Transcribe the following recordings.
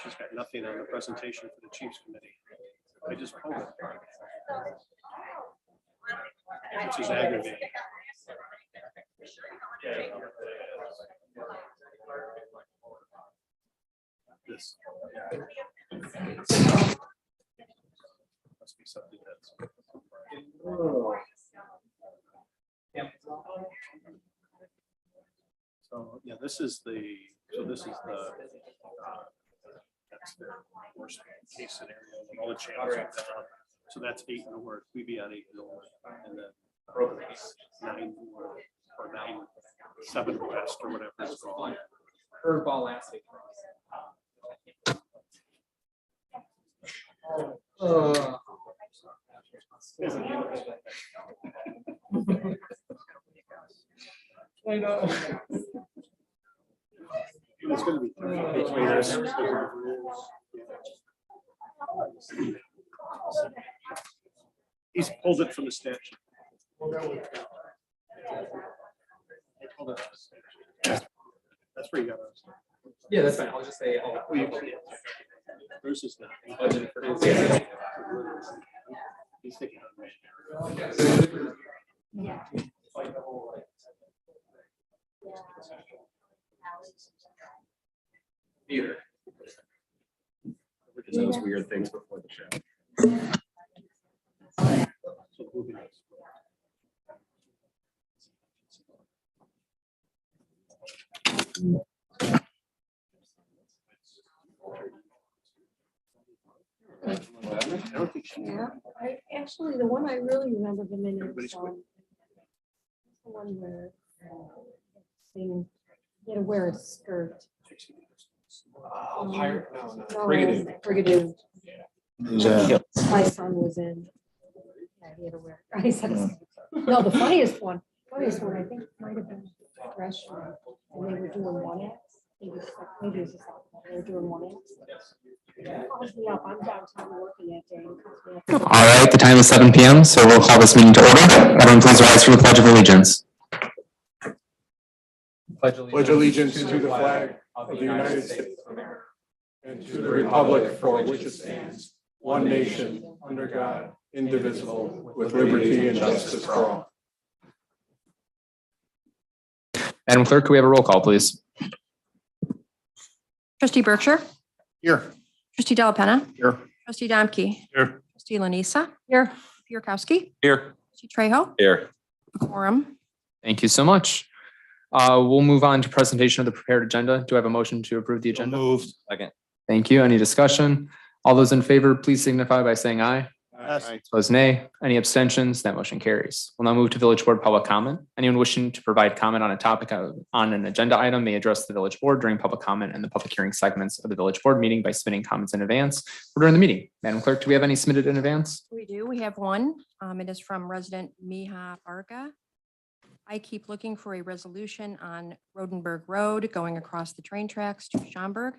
She's got nothing on the presentation for the Chiefs Committee. I just pulled it. Which is aggravating. This must be something that's. So yeah, this is the that's the worst case scenario when all the channels are down. So that's 8 in the work. We'd be on 8 in the work, and then 9 or 9-7 west or whatever it's called. Curveball last week. I know. It's going to be he's pulled it from the statute. That's where you got us. Yeah, that's fine. I'll just say. This is not. Budget for He's thinking Yeah. Either. Because those weird things before the show. I don't think she. Yeah, actually, the one I really remember him in is the one where he had to wear a skirt. Pirate? No. Brigadier. Yeah. My son was in. Yeah, he had to wear. I said, no, the funniest one I think might have been restaurant, and they were doing one act. Maybe it was a softball. They were doing one act. It calls me up. I'm downtown working that day. And calls me up. All right, the time is 7 p.m., so we'll call this meeting to order. Everyone please rise for the Pledge of Allegiance. Pledge allegiance to the flag of the United States of America and to the republic for which it stands, one nation, under God, indivisible, with liberty and justice for all. Madam Clerk, could we have a roll call, please? Trustee Berkshire, Here. Trustee Della Penna, Here. Trustee Domke, Here. Trustee Lanisa, here, Pierkowski, Here. Trustee Trejo, Here. quorum. Thank you so much. We'll move on to presentation of the prepared agenda. Do I have a motion to approve the agenda? Moved. Second. Thank you. Any discussion? All those in favor, please signify by saying aye. Aye. Opposed, nay. Any abstentions? That motion carries. We'll now move to Village Board public comment. Anyone wishing to provide comment on a topic on an agenda item may address the Village Board during public comment and the public hearing segments of the Village Board meeting by submitting comments in advance or during the meeting. Madam Clerk, do we have any submitted in advance? We do. We have one. It is from resident Miha Barga. I keep looking for a resolution on Rodenberg Road going across the train tracks to Schaumburg,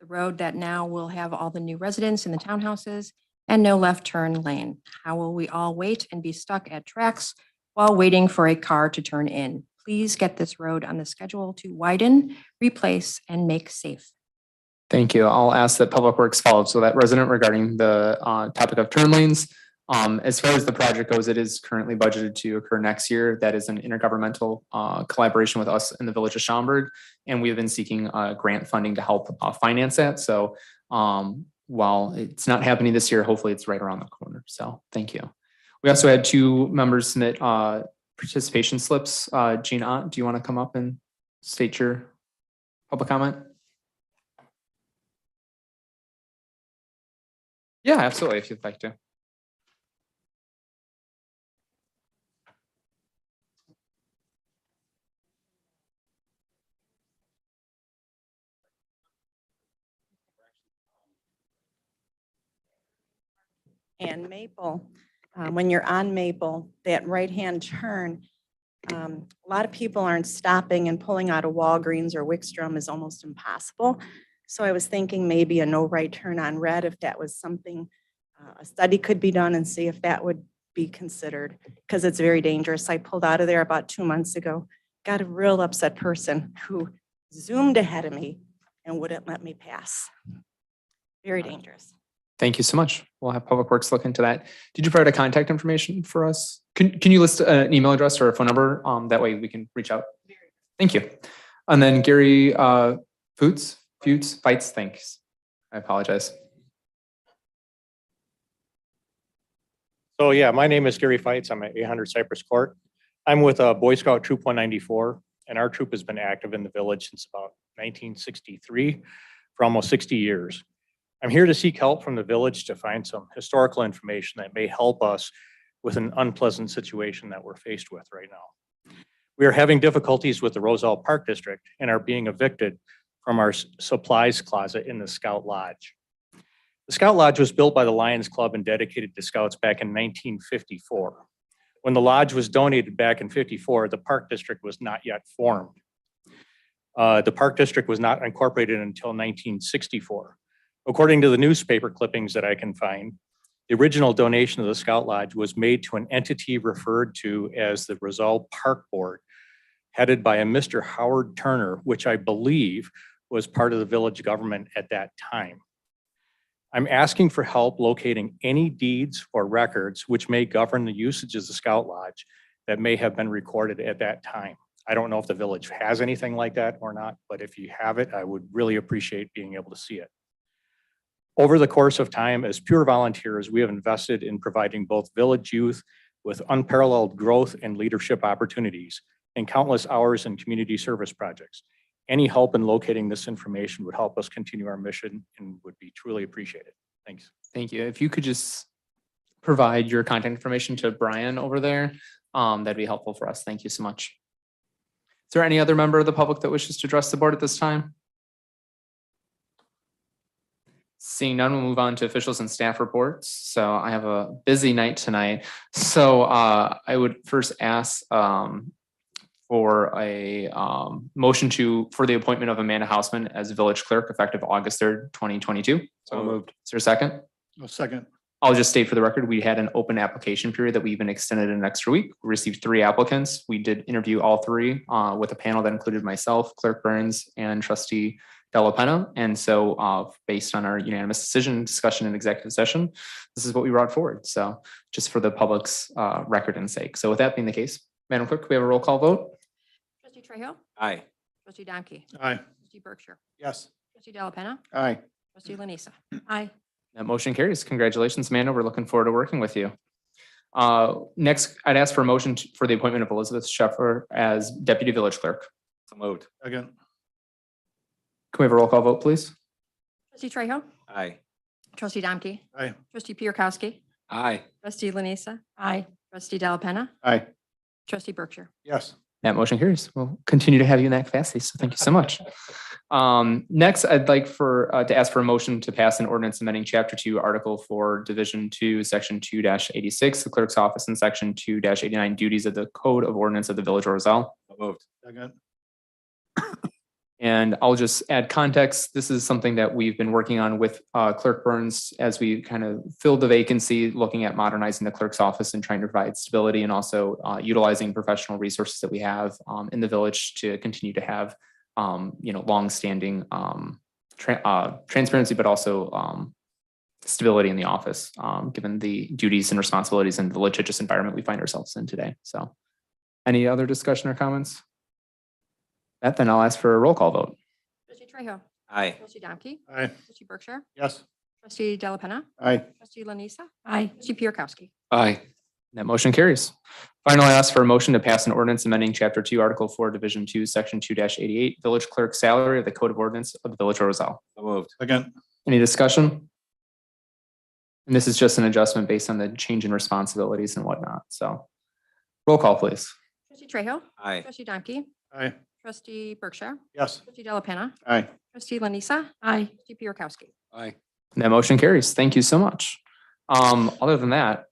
the road that now will have all the new residents in the townhouses and no left turn lane. How will we all wait and be stuck at tracks while waiting for a car to turn in? Please get this road on the schedule to widen, replace, and make safe. Thank you. I'll ask that Public Works follow. So that resident regarding the topic of turn lanes. As far as the project goes, it is currently budgeted to occur next year. That is an intergovernmental collaboration with us in the Village of Schaumburg, and we have been seeking grant funding to help finance that. So while it's not happening this year, hopefully it's right around the corner. So thank you. We also had 2 members submit participation slips. Jean Ott, do you want to come up and state your public comment? Yeah, absolutely, if you'd like to. And Maple, when you're on Maple, that right-hand turn, a lot of people aren't stopping, and pulling out of Walgreens or Wickstrom is almost impossible. So I was thinking maybe a no right turn on red, if that was something, a study could be done and see if that would be considered, because it's very dangerous. I pulled out of there about 2 months ago, got a real upset person who zoomed ahead of me and wouldn't let me pass. Very dangerous. Thank you so much. We'll have Public Works look into that. Did you provide a contact information for us? Can you list an email address or a phone number? That way we can reach out. Thank you. And then Gary, Fights, thanks. I apologize. So yeah, my name is Gary Fights. I'm at 800 Cypress Court. I'm with Boy Scout Troop 194, and our troop has been active in the village since about 1963 for almost 60 years. I'm here to seek help from the village to find some historical information that may help us with an unpleasant situation that we're faced with right now. We are having difficulties with the Roselle Park District and are being evicted from our supplies closet in the Scout Lodge. The Scout Lodge was built by the Lions Club and dedicated to Scouts back in 1954. When the lodge was donated back in 54, the Park District was not yet formed. The Park District was not incorporated until 1964. According to the newspaper clippings that I can find, the original donation of the Scout Lodge was made to an entity referred to as the Roselle Park Board, headed by a Mr. Howard Turner, which I believe was part of the village government at that time. I'm asking for help locating any deeds or records which may govern the usages of the Scout Lodge that may have been recorded at that time. I don't know if the village has anything like that or not, but if you have it, I would really appreciate being able to see it. Over the course of time, as pure volunteers, we have invested in providing both village youth with unparalleled growth and leadership opportunities and countless hours in community service projects. Any help in locating this information would help us continue our mission and would be truly appreciated. Thanks. Thank you. If you could just provide your contact information to Brian over there, that'd be helpful for us. Thank you so much. Is there any other member of the public that wishes to address the board at this time? Seeing none, we'll move on to officials and staff reports. So I have a busy night tonight. So I would first ask for a motion for the appointment of Amanda Hausman as village clerk effective August 3rd, 2022. So moved. Is there a second? A second. I'll just state for the record, we had an open application period that we even extended an extra week. We received 3 applicants. We did interview all 3 with a panel that included myself, Clerk Burns, and Trustee Della Penna. And so based on our unanimous decision, discussion, and executive session, this is what we brought forward. So just for the public's record and sake. So with that being the case, Madam Clerk, can we have a roll call vote? Trustee Trejo? Aye. Trustee Domke? Aye. Trustee Berkshire? Yes. Trustee Della Penna? Aye. Trustee Lanisa? Aye. That motion carries. Congratulations, Amanda. We're looking forward to working with you. Next, I'd ask for a motion for the appointment of Elizabeth Sheffer as Deputy Village Clerk. So moved. Second. Can we have a roll call vote, please? Trustee Trejo? Aye. Trustee Domke? Aye. Trustee Pierkowski? Aye. Trustee Lanisa? Aye. Trustee Della Penna? Aye. Trustee Berkshire? Yes. That motion carries. We'll continue to have you in that capacity. So thank you so much. Next, I'd like to ask for a motion to pass an ordinance amending Chapter 2, Article 4, Division 2, Section 2-86, the Clerk's Office, and Section 2-89 duties of the Code of Ordinance of the Village of Roselle. So moved. Second. And I'll just add context. This is something that we've been working on with Clerk Burns as we kind of filled the vacancy, looking at modernizing the clerk's office and trying to provide stability, and also utilizing professional resources that we have in the village to continue to have longstanding transparency, but also stability in the office, given the duties and responsibilities and the litigious environment we find ourselves in today. So any other discussion or comments? Then I'll ask for a roll call vote. Trustee Trejo? Aye. Trustee Domke? Aye. Trustee Berkshire? Yes. Trustee Della Penna? Aye. Trustee Lanisa? Aye. Trustee Pierkowski? Aye. That motion carries. Finally, I ask for a motion to pass an ordinance amending Chapter 2, Article 4, Division 2, Section 2-88, Village Clerk Salary of the Code of Ordinance of the Village of Roselle. So moved. Second. Any discussion? And this is just an adjustment based on the change in responsibilities and whatnot. So roll call, please. Trustee Trejo? Aye. Trustee Domke? Aye. Trustee Berkshire? Yes. Trustee Della Penna? Aye. Trustee Lanisa? Aye. Trustee Pierkowski? Aye. That motion carries. Thank you so much. Other than that,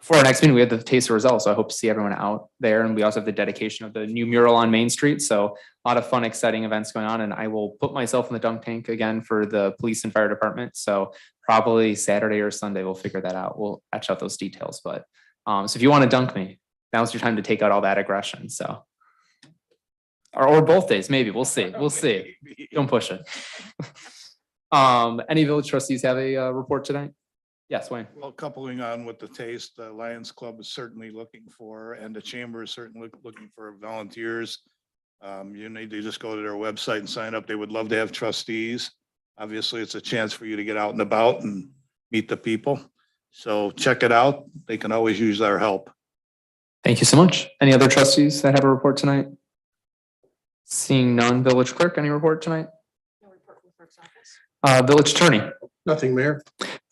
for our next meeting, we have the Taste of Roselle, so I hope to see everyone out there. And we also have the dedication of the new mural on Main Street. So a lot of fun, exciting events going on. And I will put myself in the dunk tank again for the police and fire department. So probably Saturday or Sunday, we'll figure that out. We'll etch out those details. But so if you want to dunk me, now's your time to take out all that aggression. So, or both days, maybe. We'll see. We'll see. Don't push it. Any village trustees have a report tonight? Yes, Wayne. Well, coupling on with the taste, the Lions Club is certainly looking for, and the chamber is certainly looking for volunteers. You need to just go to their website and sign up. They would love to have trustees. Obviously, it's a chance for you to get out and about and meet the people. So check it out. They can always use our help. Thank you so much. Any other trustees that have a report tonight? Seeing none, village clerk, any report tonight? No report from the clerk's office. Village attorney, Nothing, Mayor.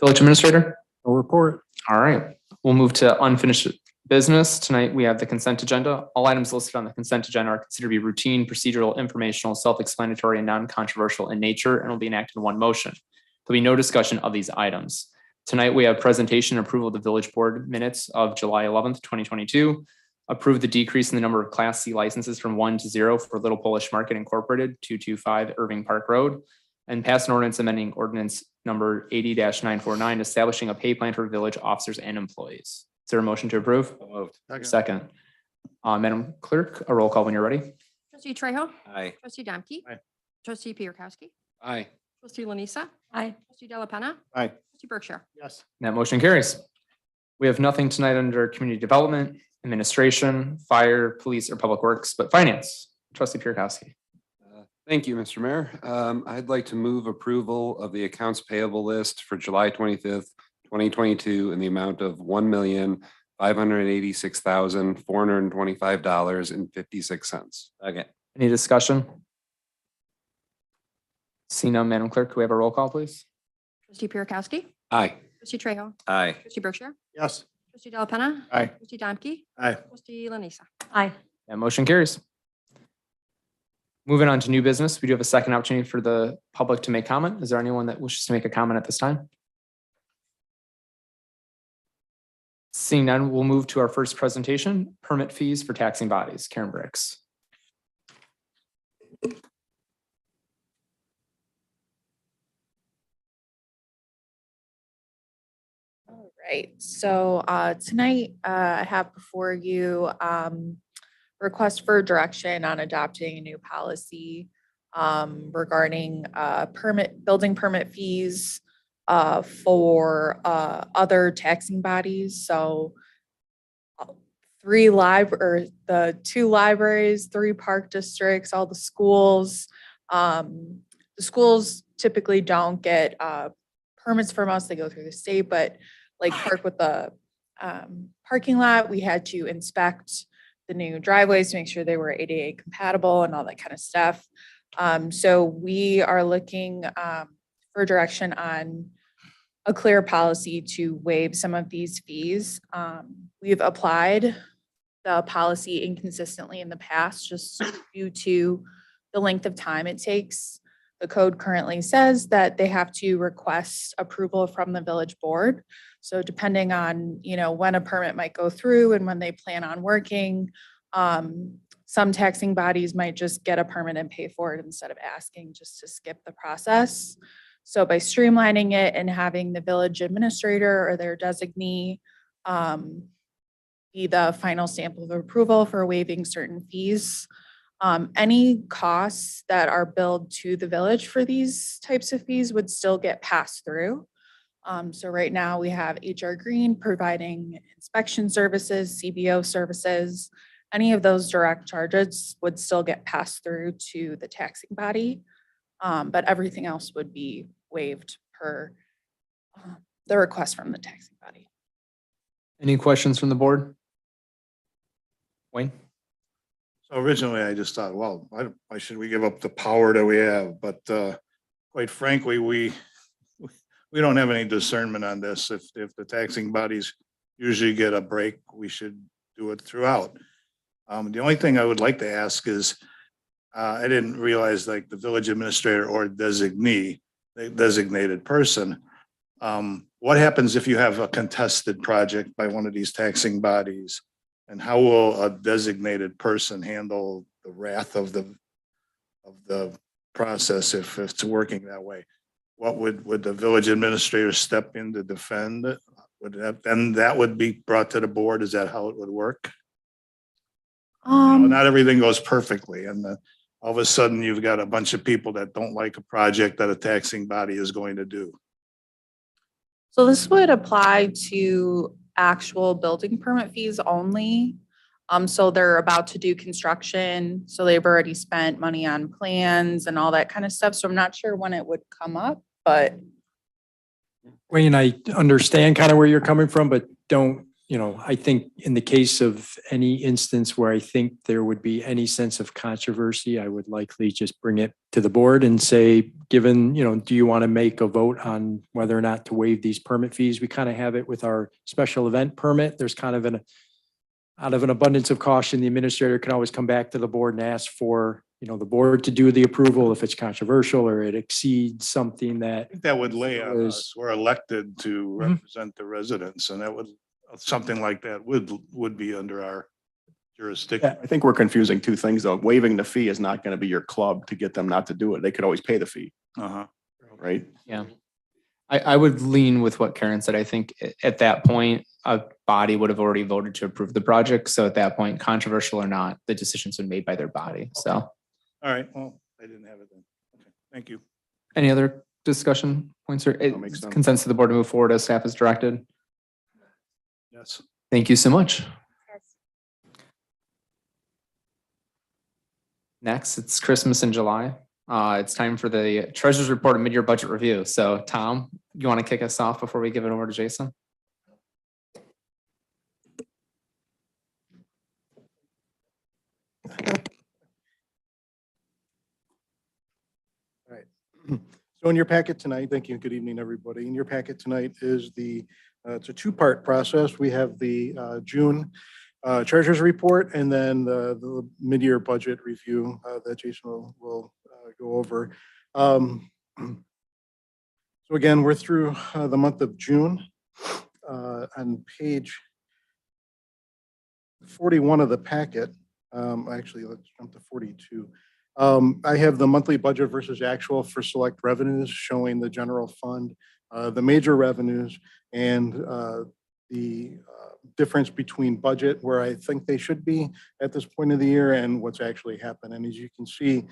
village administrator? No report. All right, we'll move to unfinished business. Tonight, we have the consent agenda. All items listed on the consent agenda are considered to be routine, procedural, informational, self-explanatory, and non-controversial in nature and will be enacted in one motion. There'll be no discussion of these items. Tonight, we have presentation and approval of the village board minutes of July 11th, 2022. Approve the decrease in the number of Class C licenses from 1 to 0 for Little Polish Market Incorporated, 225 Irving Park Road, and pass an ordinance amending ordinance number 80-949, establishing a pay plan for village officers and employees. Is there a motion to approve? Second. Madam Clerk, a roll call when you're ready. Trustee Trejo. Aye. Trustee Domke. Aye. Trustee Pierkowski. Aye. Trustee Lanisa. Aye. Trustee Della Penna. Aye. Trustee Berkshire. Yes. That motion carries. We have nothing tonight under community development, administration, fire, police, or public works, but finance. Trustee Pierkowski. Thank you, Mr. Mayor. I'd like to move approval of the accounts payable list for July 25th, 2022 in the amount of $1,586,425.56. Okay. Any discussion? Seeing none, Madam Clerk, could we have a roll call, please? Trustee Pierkowski. Aye. Trustee Trejo. Aye. Trustee Berkshire. Yes. Trustee Della Penna. Aye. Trustee Domke. Aye. Trustee Lanisa. Aye. That motion carries. Moving on to new business, we do have a second opportunity for the public to make comment. Is there anyone that wishes to make a comment at this time? Seeing none, we'll move to our first presentation, permit fees for taxing bodies. Karen Briggs. All right, so tonight I have before you request for direction on adopting a new policy regarding building permit fees for other taxing bodies. So the 2 libraries, 3 park districts, all the schools. The schools typically don't get permits from us, they go through the state, but like Park with the parking lot, we had to inspect the new driveways to make sure they were ADA compatible and all that kind of stuff. So we are looking for direction on a clear policy to waive some of these fees. We've applied the policy inconsistently in the past, just due to the length of time it takes. The code currently says that they have to request approval from the village board. So depending on, when a permit might go through and when they plan on working, some taxing bodies might just get a permit and pay for it instead of asking just to skip the process. So by streamlining it and having the village administrator or their designee be the final stamp of approval for waiving certain fees, any costs that are billed to the village for these types of fees would still get passed through. So right now we have HR Green providing inspection services, CBO services. Any of those direct charges would still get passed through to the taxing body, but everything else would be waived per the request from the taxing body. Any questions from the board? Wayne? So originally I just thought, well, why should we give up the power that we have? But quite frankly, we don't have any discernment on this. If the taxing bodies usually get a break, we should do it throughout. The only thing I would like to ask is, I didn't realize like the village administrator or designee, the designated person. What happens if you have a contested project by one of these taxing bodies? And how will a designated person handle the wrath of the process if it's working that way? What would the village administrator step in to defend it? Then that would be brought to the board? Is that how it would work? Not everything goes perfectly, and all of a sudden you've got a bunch of people that don't like a project that a taxing body is going to do. So this would apply to actual building permit fees only. So they're about to do construction, so they've already spent money on plans and all that kind of stuff. So I'm not sure when it would come up, but Wayne, I understand kind of where you're coming from, but don't, I think in the case of any instance where I think there would be any sense of controversy, I would likely just bring it to the board and say, given, do you want to make a vote on whether or not to waive these permit fees? We kind of have it with our special event permit. There's kind of out of an abundance of caution, the administrator can always come back to the board and ask for, the board to do the approval if it's controversial or it exceeds something that I think that would lay on is- us. We're elected to Mhm. represent the residents, and that would, something like that would be under our jurisdiction. I think we're confusing two things though. Waiving the fee is not going to be your club to get them not to do it. They could always pay the fee, Uh-huh. right? Yeah. I would lean with what Karen said. I think at that point, a body would have already voted to approve the project. So at that point, controversial or not, the decisions been made by their body. So All right, well, I didn't have it then. Okay, thank you. any other discussion points or makes sense. consensus of the board to move forward as staff is directed? Yes. Thank you so much. Next, it's Christmas in July. It's time for the treasurer's report and mid-year budget review. So Tom, you want to kick us off before we give it over to Jason? So in your packet tonight, thank you, and good evening, everybody. In your packet tonight is it's a two-part process. We have the June treasurer's report and then the mid-year budget review that Jason will go over. So again, we're through the month of June. On page 41 of the packet, actually, let's jump to 42. I have the monthly budget versus actual for select revenues showing the general fund, the major revenues, and the difference between budget where I think they should be at this point of the year and what's actually happened. And as you can see,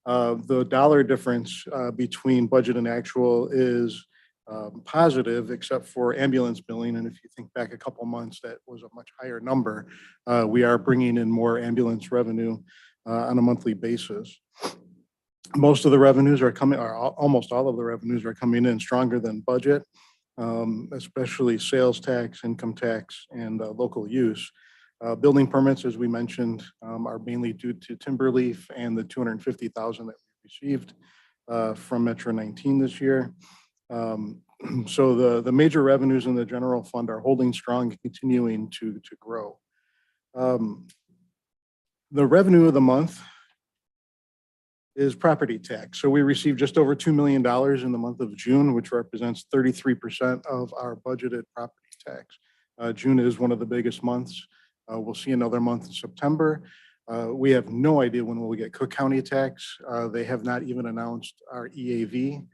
the dollar difference between budget and actual is positive, except for ambulance billing. And if you think back a couple months, that was a much higher number. We are bringing in more ambulance revenue on a monthly basis. Most of the revenues are coming, or almost all of the revenues are coming in stronger than budget, especially sales tax, income tax, and local use. Building permits, as we mentioned, are mainly due to Timberleaf and the 250,000 that we received from Metro 19 this year. So the major revenues in the general fund are holding strong, continuing to grow. The revenue of the month is property tax. So we received just over $2 million in the month of June, which represents 33% of our budgeted property tax. June is one of the biggest months. We'll see another month in September. We have no idea when we'll get Cook County tax. They have not even announced our EAV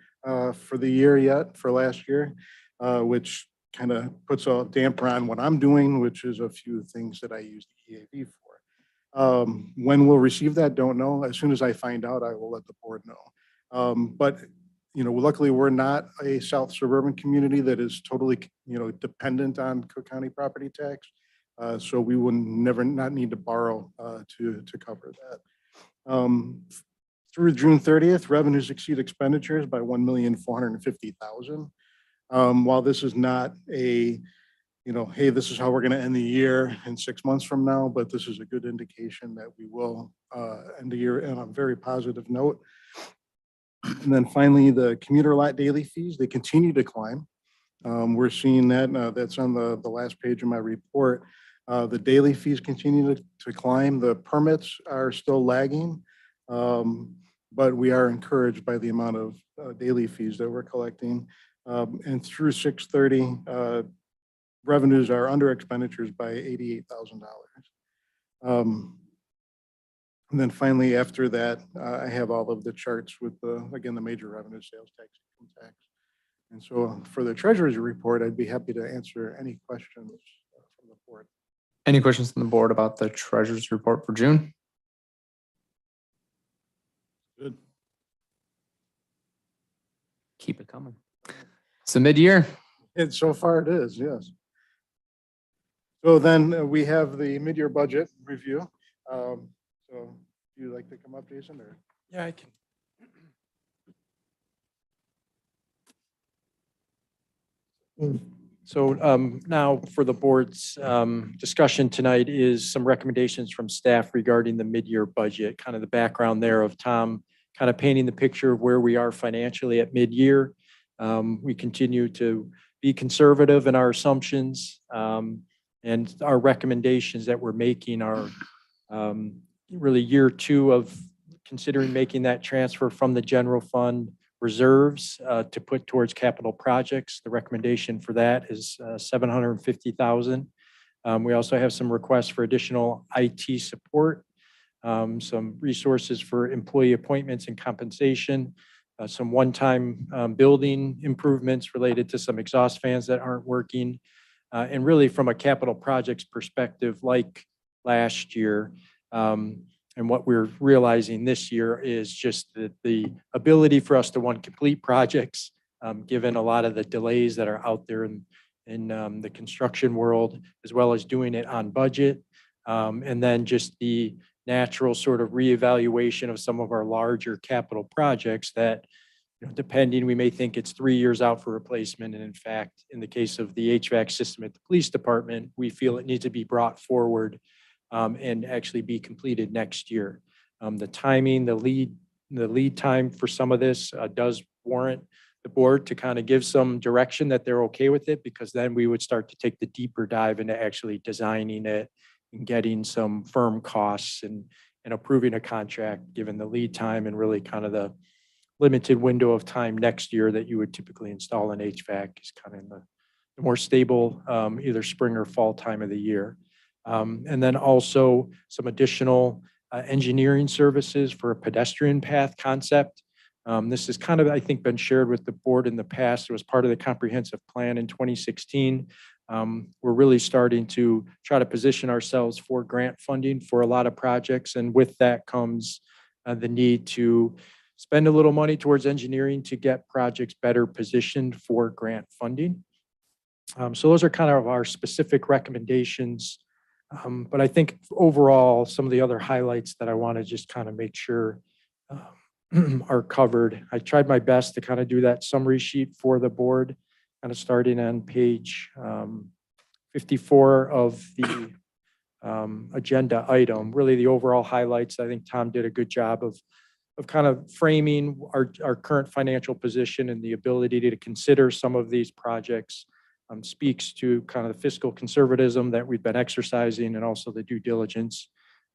for the year yet, for last year, which kind of puts a damper on what I'm doing, which is a few things that I use the EAV for. When we'll receive that, don't know. As soon as I find out, I will let the board know. But luckily we're not a South suburban community that is totally, dependent on Cook County property tax. So we would not need to borrow to cover that. Through June 30th, revenues exceed expenditures by $1,450,000. While this is not a hey, this is how we're going to end the year in 6 months from now, but this is a good indication that we will end the year on a very positive note. And then finally, the commuter lot daily fees, they continue to climb. We're seeing that, that's on the last page of my report. The daily fees continue to climb. The permits are still lagging, but we are encouraged by the amount of daily fees that we're collecting. And through 6/30, revenues are under expenditures by $88,000. And then finally, after that, I have all of the charts with again, the major revenue, sales tax, income tax. And so for the treasurer's report, I'd be happy to answer any questions from the board. Any questions from the board about the treasurer's report for June? Good. Keep it coming. So mid-year, And so far it is, yes. So then we have the mid-year budget review. So do you like to come up, Jason, or? Yeah, I can. So now for the board's discussion tonight is some recommendations from staff regarding the mid-year budget, kind of the background there of Tom kind of painting the picture of where we are financially at mid-year. We continue to be conservative in our assumptions, and our recommendations that we're making are really year two of considering making that transfer from the general fund reserves to put towards capital projects. The recommendation for that is $750,000. We also have some requests for additional IT support, some resources for employee appointments and compensation, some one-time building improvements related to some exhaust fans that aren't working. And really from a capital projects perspective, like last year, and what we're realizing this year is just that the ability for us to, one, complete projects, given a lot of the delays that are out there in the construction world, as well as doing it on budget. And then just the natural sort of reevaluation of some of our larger capital projects that, you know, depending, we may think it's 3 years out for replacement. And in fact, in the case of the HVAC system at the police department, we feel it needs to be brought forward and actually be completed next year. The timing, the lead time for some of this does warrant the board to kind of give some direction that they're okay with it, because then we would start to take the deeper dive into actually designing it and getting some firm costs and approving a contract, given the lead time and really kind of the limited window of time next year that you would typically install an HVAC is kind of in the more stable, either spring or fall time of the year. And then also some additional engineering services for a pedestrian path concept. This has kind of, I think, been shared with the board in the past. It was part of the comprehensive plan in 2016. We're really starting to try to position ourselves for grant funding for a lot of projects. And with that comes the need to spend a little money towards engineering to get projects better positioned for grant funding. So those are kind of our specific recommendations. But I think overall, some of the other highlights that I want to just kind of make sure are covered. I tried my best to kind of do that summary sheet for the board, kind of starting on page 54 of the agenda item. Really the overall highlights, I think Tom did a good job of kind of framing our current financial position and the ability to consider some of these projects. Speaks to kind of the fiscal conservatism that we've been exercising, and also the due diligence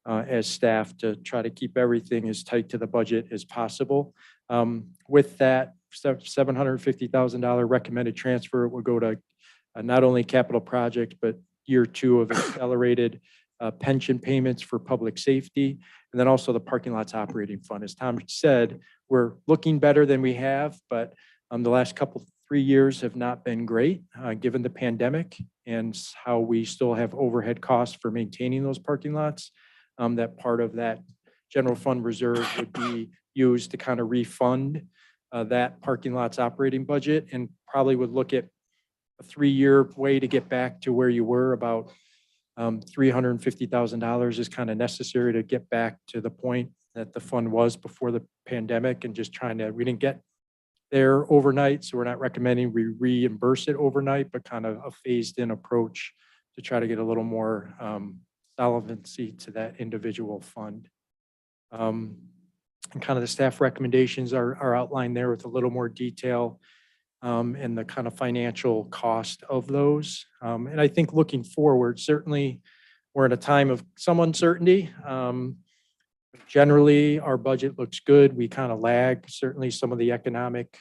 as staff to try to keep everything as tight to the budget as possible. With that $750,000 recommended transfer, it will go to not only capital projects, but year two of accelerated pension payments for public safety, and then also the parking lots operating fund. As Tom said, we're looking better than we have, but the last 3 years have not been great, given the pandemic and how we still have overhead costs for maintaining those parking lots. That part of that general fund reserve would be used to kind of refund that parking lots operating budget, and probably would look at a 3-year way to get back to where you were. About $350,000 is kind of necessary to get back to the point that the fund was before the pandemic, and just we didn't get there overnight, so we're not recommending we reimburse it overnight, but kind of a phased in approach to try to get a little more solvency to that individual fund. And kind of the staff recommendations are outlined there with a little more detail, and the kind of financial cost of those. And I think looking forward, certainly we're in a time of some uncertainty. Generally, our budget looks good. We kind of lag, certainly some of the economic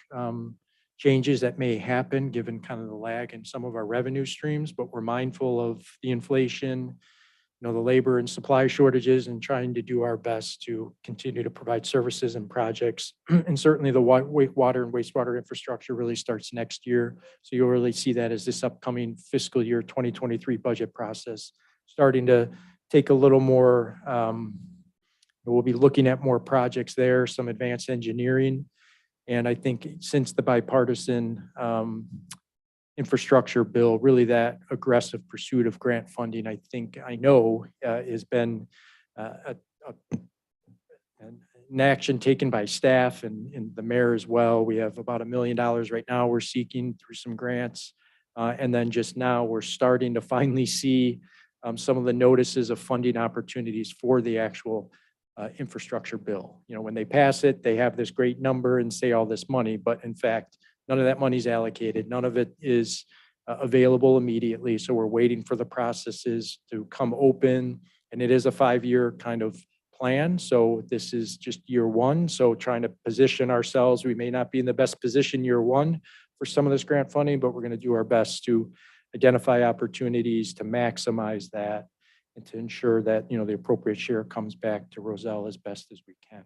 changes that may happen, given kind of the lag in some of our revenue streams, but we're mindful of the inflation, the labor and supply shortages, and trying to do our best to continue to provide services and projects. And certainly the water and wastewater infrastructure really starts next year. So you'll really see that as this upcoming fiscal year 2023 budget process starting to take a little more We'll be looking at more projects there, some advanced engineering. And I think since the bipartisan infrastructure bill, really that aggressive pursuit of grant funding, I know has been an action taken by staff and the mayor as well. We have about $1 million right now we're seeking through some grants. And then just now we're starting to finally see some of the notices of funding opportunities for the actual infrastructure bill. You know, when they pass it, they have this great number and say all this money, but in fact, none of that money is allocated. None of it is available immediately. So we're waiting for the processes to come open. And it is a 5-year kind of plan. So this is just year one. So trying to position ourselves, we may not be in the best position year one for some of this grant funding, but we're going to do our best to identify opportunities to maximize that and to ensure that, you know, the appropriate share comes back to Roselle as best as we can.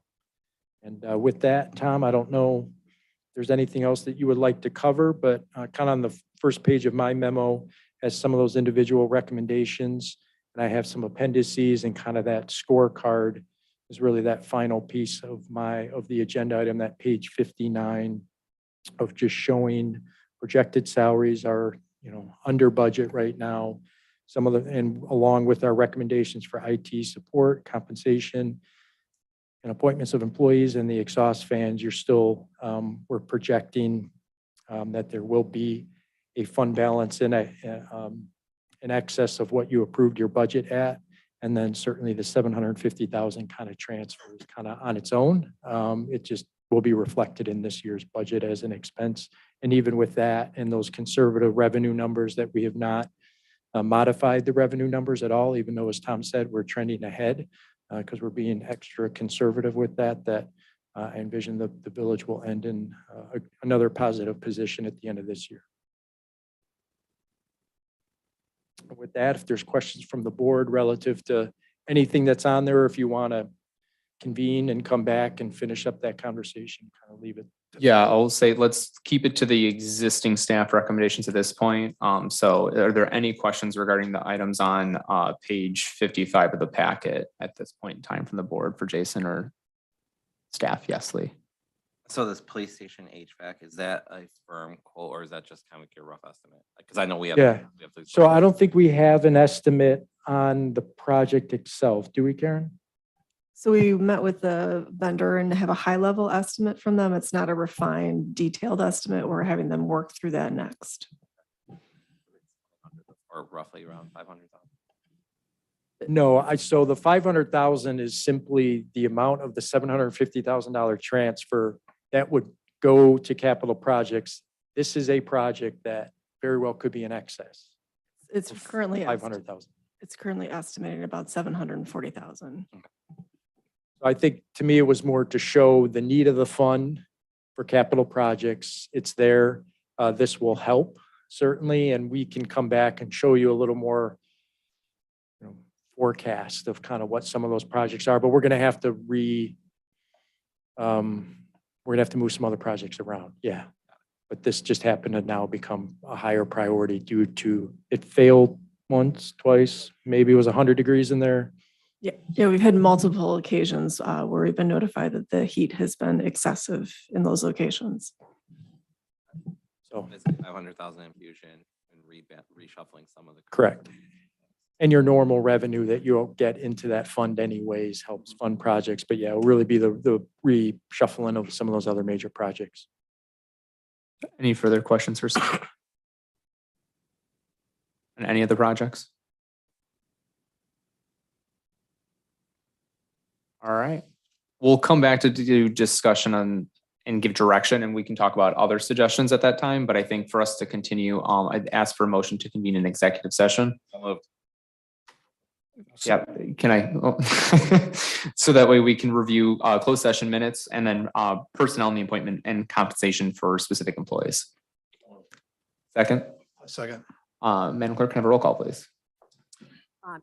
And with that, Tom, I don't know if there's anything else that you would like to cover, but kind of on the first page of my memo has some of those individual recommendations. And I have some appendices, and kind of that scorecard is really that final piece of the agenda item, that page 59 of just showing projected salaries are, you know, under budget right now. Some of the, and along with our recommendations for IT support, compensation, and appointments of employees and the exhaust fans, you're still, we're projecting that there will be a fund balance in excess of what you approved your budget at. And then certainly the 750,000 kind of transfers kind of on its own. It just will be reflected in this year's budget as an expense. And even with that and those conservative revenue numbers that we have not modified the revenue numbers at all, even though, as Tom said, we're trending ahead because we're being extra conservative with that I envision the village will end in another positive position at the end of this year. With that, if there's questions from the board relative to anything that's on there, if you want to convene and come back and finish up that conversation, kind of leave it. Yeah, I'll say, let's keep it to the existing staff recommendations at this point. So are there any questions regarding the items on page 55 of the packet at this point in time from the board for Jason or staff? Yes, Lee. So this police station HVAC, is that a firm quote or is that just kind of your rough estimate? Because I know we have. Yeah. So I don't think we have an estimate on the project itself. Do we, Karen? So we met with the vendor and have a high level estimate from them. It's not a refined, detailed estimate. We're having them work through that next. Or roughly around 500,000. No, so the 500,000 is simply the amount of the $750,000 transfer that would go to capital projects. This is a project that very well could be in excess. It's currently 500,000. It's currently estimated about 740,000. I think to me, it was more to show the need of the fund for capital projects. It's there. This will help certainly, and we can come back and show you a little more, you know, forecast of kind of what some of those projects are. But we're going to have to move some other projects around. Yeah, but this just happened to now become a higher priority due to it failed once, twice. Maybe it was 100 degrees in there. Yeah, we've had multiple occasions where we've been notified that the heat has been excessive in those locations. So 500,000 infusion and reshuffling some of the. Correct. And your normal revenue that you'll get into that fund anyways helps fund projects. But yeah, it'll really be the reshuffling of some of those other major projects. Any further questions for staff? And any of the projects? All right. We'll come back to do discussion on and give direction, and we can talk about other suggestions at that time. But I think for us to continue, I'd ask for a motion to convene an executive session. Yeah, can I? So that way we can review closed session minutes and then personnel and the appointment and compensation for specific employees. Second. Second. Madam Clerk, can I have a roll call, please?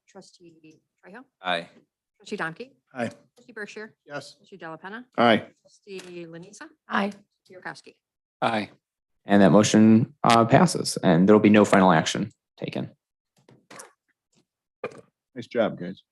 Trustee Trejo. Aye. Trustee Domke. Aye. Trustee Berkshire. Yes. Trustee Delapenna. Aye. Trustee Lanisa. Aye. Trustee Yarkowski. Aye. And that motion passes, and there will be no final action taken. Nice job, guys.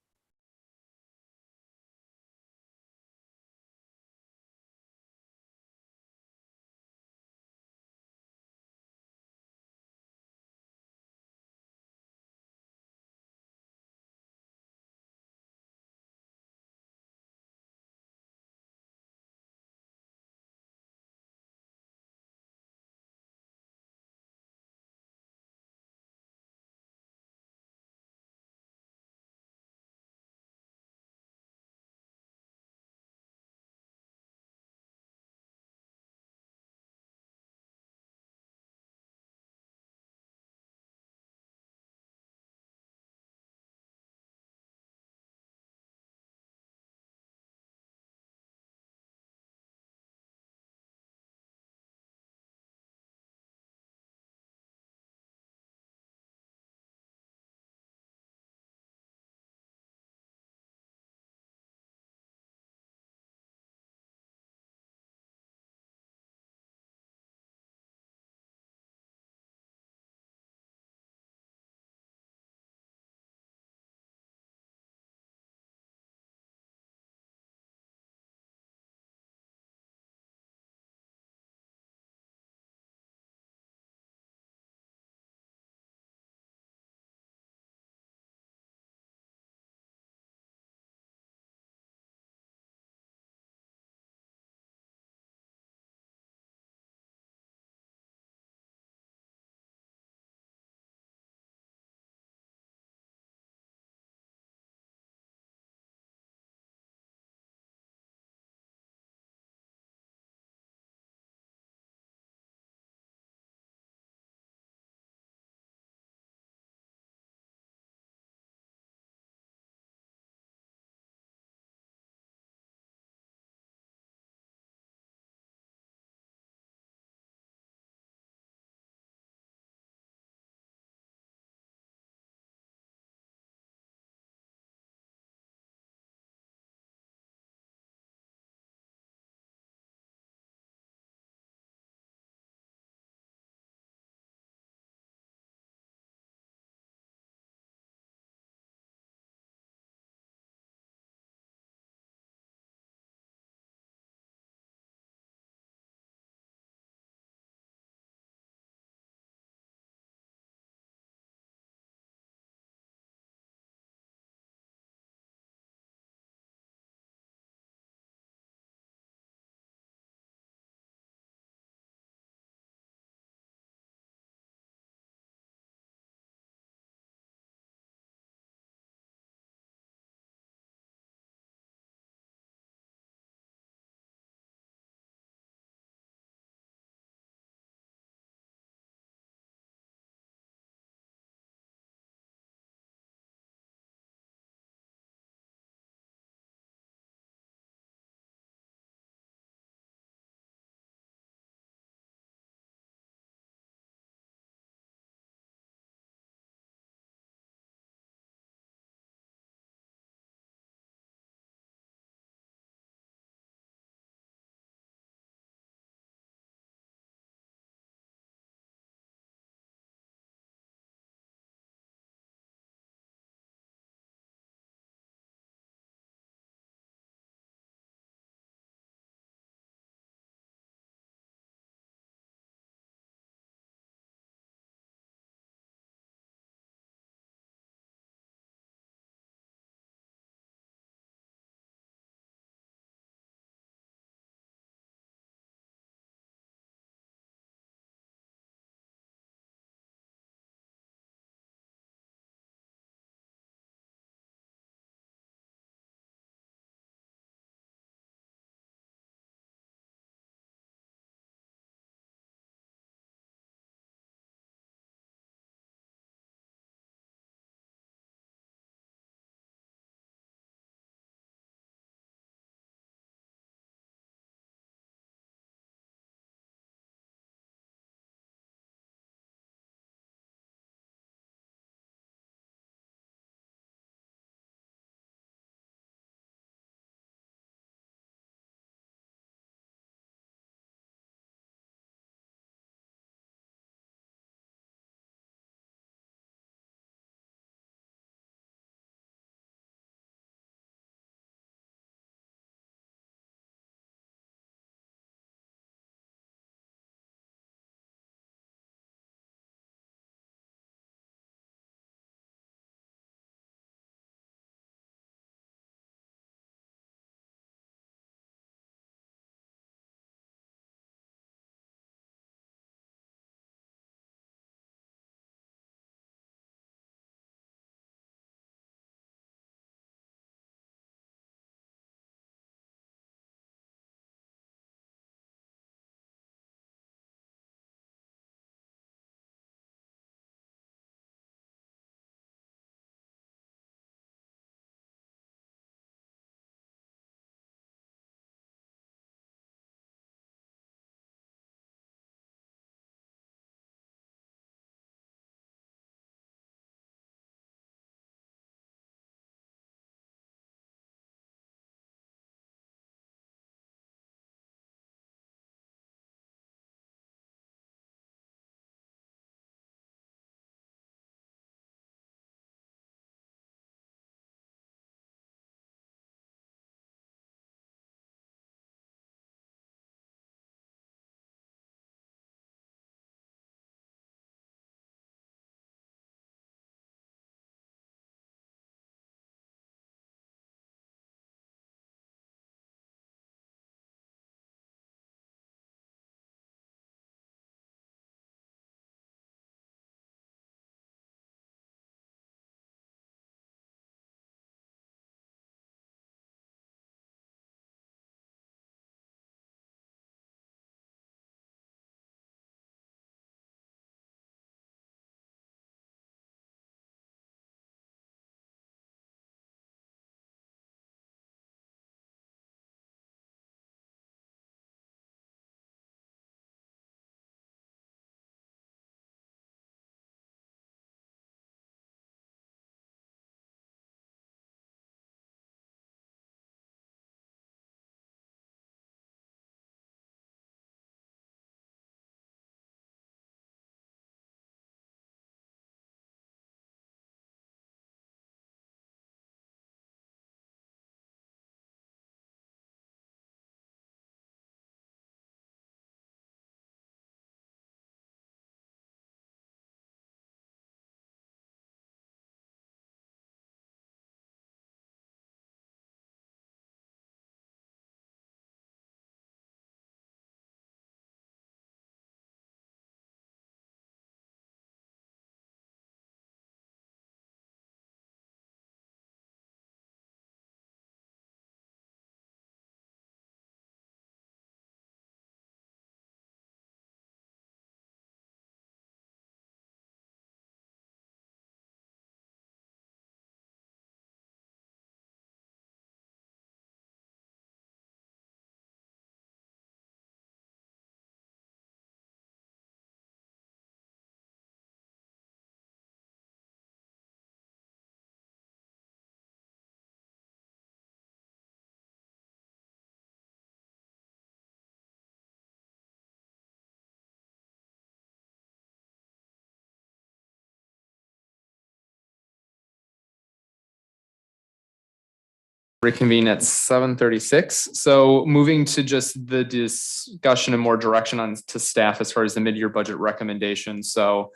Reconvene at 7:36. So moving to just the discussion and more direction on to staff as far as the mid-year budget recommendations. So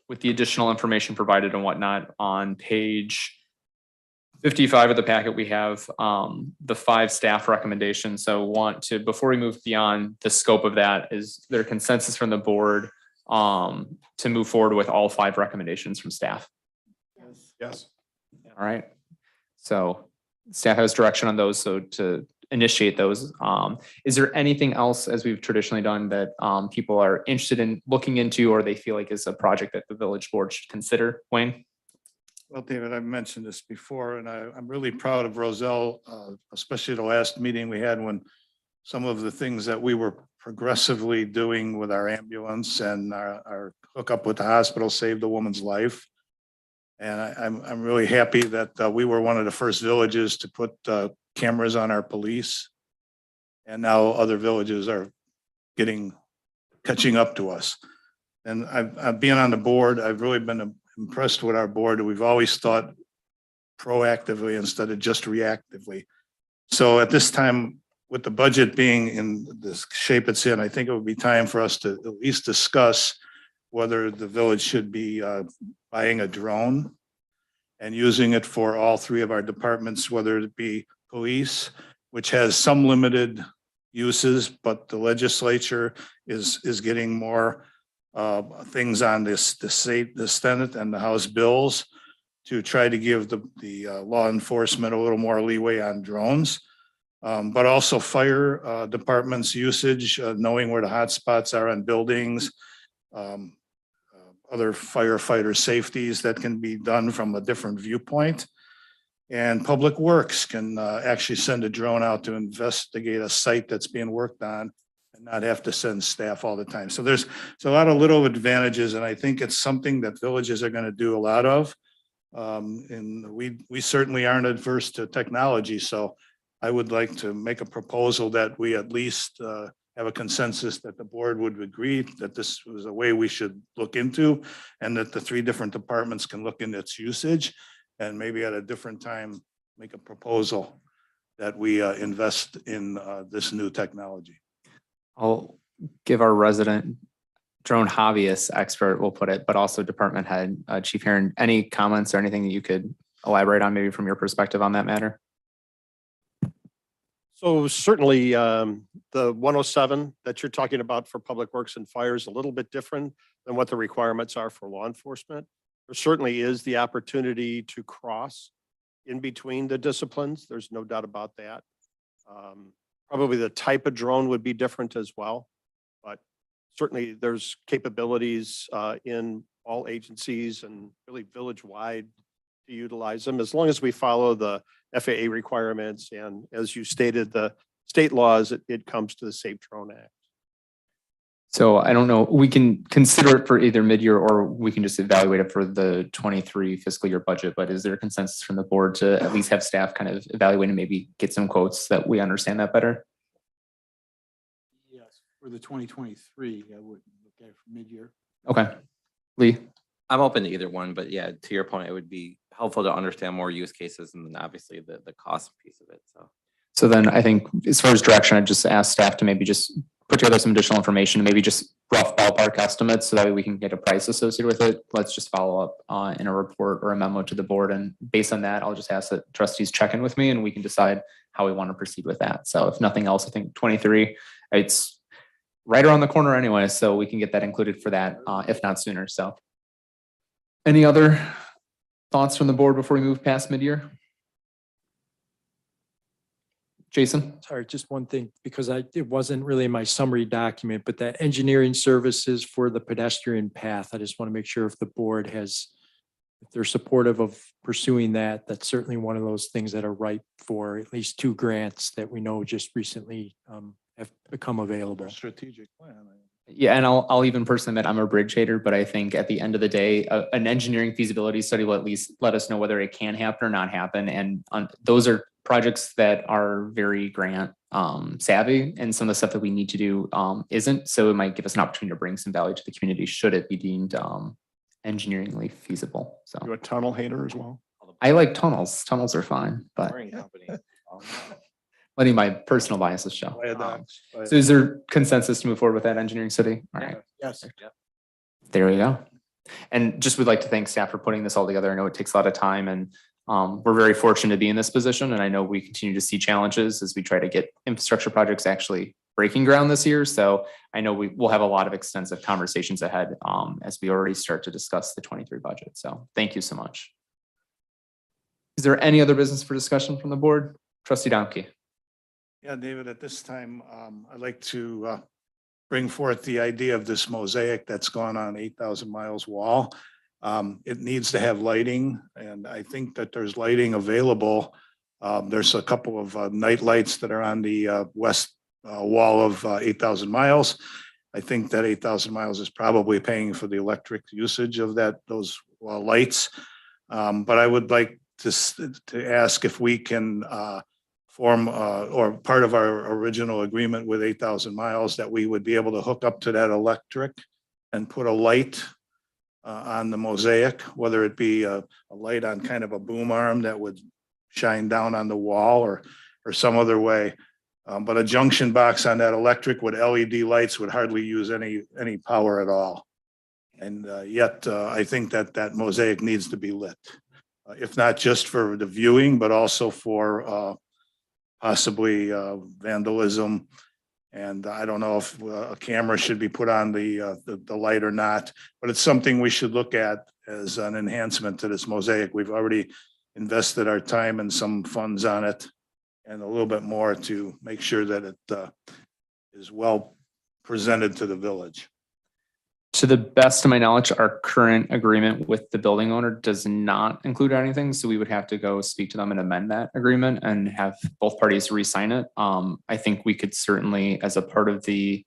with the additional information provided and whatnot on page 55 of the packet, we have the 5 staff recommendations. So before we move beyond the scope of that, is there consensus from the board to move forward with all 5 recommendations from staff? Yes. All right. So staff has direction on those. So to initiate those, is there anything else as we've traditionally done that people are interested in looking into or they feel like is a project that the village board should consider? Wayne? Well, David, I've mentioned this before, and I'm really proud of Roselle, especially the last meeting we had when some of the things that we were progressively doing with our ambulance and our hookup with the hospital saved a woman's life. And I'm really happy that we were one of the first villages to put cameras on our police. And now other villages are catching up to us. And I've been on the board. I've really been impressed with our board. We've always thought proactively instead of just reactively. So at this time, with the budget being in the shape it's in, I think it would be time for us to at least discuss whether the village should be buying a drone and using it for all 3 of our departments, whether it be police, which has some limited uses, but the legislature is getting more things on the Senate and the House bills to try to give the law enforcement a little more leeway on drones. But also fire departments usage, knowing where the hot spots are on buildings, other firefighter safeties that can be done from a different viewpoint. And Public Works can actually send a drone out to investigate a site that's being worked on and not have to send staff all the time. So there's a lot of little advantages, and I think it's something that villages are going to do a lot of. And we certainly aren't adverse to technology, so I would like to make a proposal that we at least have a consensus that the board would agree that this was a way we should look into, and that the 3 different departments can look into its usage, and maybe at a different time, make a proposal that we invest in this new technology. I'll give our resident drone hobbyist expert, we'll put it, but also department head, Chief Heron, any comments or anything that you could elaborate on maybe from your perspective on that matter? So certainly the 107 that you're talking about for Public Works and Fire is a little bit different than what the requirements are for law enforcement. There certainly is the opportunity to cross in between the disciplines. There's no doubt about that. Probably the type of drone would be different as well, but certainly there's capabilities in all agencies and really village-wide to utilize them as long as we follow the FAA requirements. And as you stated, the state laws, it comes to the Safe Drone Act. So I don't know, we can consider it for either mid-year or we can just evaluate it for the 23 fiscal year budget, but is there a consensus from the board to at least have staff kind of evaluate and maybe get some quotes that we understand that better? Yes, for the 2023, I would look at it for mid-year. Okay. Lee? I'm open to either one, but yeah, to your point, it would be helpful to understand more use cases and then obviously the cost piece of it. So then I think as far as direction, I'd just ask staff to maybe just put together some additional information, maybe just rough ballpark estimates so that way we can get a price associated with it. Let's just follow up in a report or a memo to the board. And based on that, I'll just ask that trustees check in with me and we can decide how we want to proceed with that. So if nothing else, I think 23, it's right around the corner anyway, so we can get that included for that, if not sooner. So any other thoughts from the board before we move past mid-year? Jason? Sorry, just one thing, because it wasn't really in my summary document, but that engineering services for the pedestrian path, I just want to make sure if the board if they're supportive of pursuing that, that's certainly one of those things that are ripe for at least 2 grants that we know just recently have become available. Strategic plan. Yeah, and I'll even personally admit I'm a bridge hater, but I think at the end of the day, an engineering feasibility study will at least let us know whether it can happen or not happen. And those are projects that are very grant savvy, and some of the stuff that we need to do isn't. So it might give us an opportunity to bring some value to the community should it be deemed engineeringly feasible. So You're a tunnel hater as well? I like tunnels. Tunnels are fine, but Boring company. letting my personal biases show. Viaducts, So is there consensus to move forward with that engineering study? All right, Yes. there we go. And just would like to thank staff for putting this all together. I know it takes a lot of time and we're very fortunate to be in this position. And I know we continue to see challenges as we try to get infrastructure projects actually breaking ground this year. So I know we will have a lot of extensive conversations ahead as we already start to discuss the 23 budget. So thank you so much. Is there any other business for discussion from the board? Trustee Domke. Yeah, David, at this time, I'd like to bring forth the idea of this mosaic that's gone on 8,000 Miles Wall. It needs to have lighting, and I think that there's lighting available. There's a couple of night lights that are on the west wall of 8,000 Miles. I think that 8,000 Miles is probably paying for the electric usage of those lights. But I would like to ask if we can form or part of our original agreement with 8,000 Miles that we would be able to hook up to that electric and put a light on the mosaic, whether it be a light on kind of a boom arm that would shine down on the wall or some other way. But a junction box on that electric with LED lights would hardly use any power at all. And yet I think that mosaic needs to be lit. If not just for the viewing, but also for possibly vandalism. And I don't know if a camera should be put on the light or not, but it's something we should look at as an enhancement to this mosaic. We've already invested our time and some funds on it and a little bit more to make sure that it is well presented to the village. To the best of my knowledge, our current agreement with the building owner does not include anything. So we would have to go speak to them and amend that agreement and have both parties re-sign it. I think we could certainly, as a part of the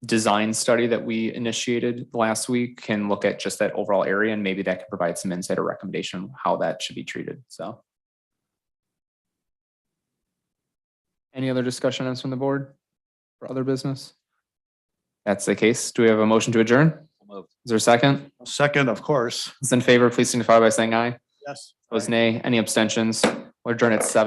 design study that we initiated last week, can look at just that overall area and maybe that could provide some insight or recommendation on how that should be treated. So. Any other discussion items from the board for other business? That's the case. Do we have a motion to adjourn? Is there a second? Second, of course. Those in favor, please signify by saying aye. Yes. Opposed, nay. Any abstentions? We'll adjourn at 7:00.